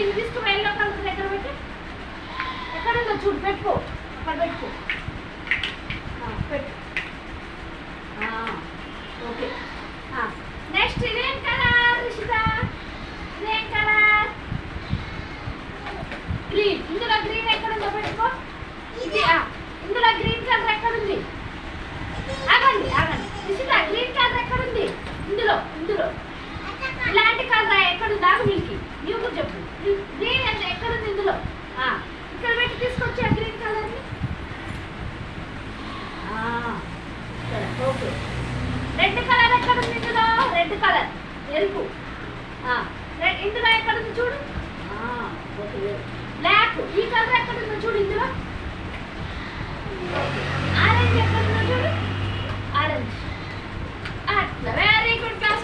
దీన్ని తీసుకుని yellow colour దగ్గర పెట్టి ఎక్కడుందో చూడు పెట్టుకో అక్కడ పెట్టుకో పెట్టు ఓకే నెక్స్ట్ ఇదేం కలర్ రిషిత ఇదేం కలర్ గ్రీన్ ఇందులో గ్రీన్ ఎక్కడుందో పెట్టుకో ఇది ఇందులో గ్రీన్ కలర్ ఎక్కడుంది ఆగండి ఆగండి రిషిత గ్రీన్ కలర్ ఎక్కడుంది ఇందులో ఇందులో ఇలాంటి కలర్ ఎక్కడుంది ఆగు మీకు నీవు కూడా చెప్పు గ్రీన్ అంటే ఎక్కడుంది ఇందులో ఇక్కడ పెట్టి తీసుకొచ్చి ఆ గ్రీన్ కలర్ని ఓకే రెడ్ కలర్ ఎక్కడుంది ఇందులో రెడ్ కలర్ ఎరుపు ఇందులో ఎక్కడుంది చూడు ఓకే బ్లాక్ ఈ కలర్ ఎక్కడుందో చూడు ఇందులో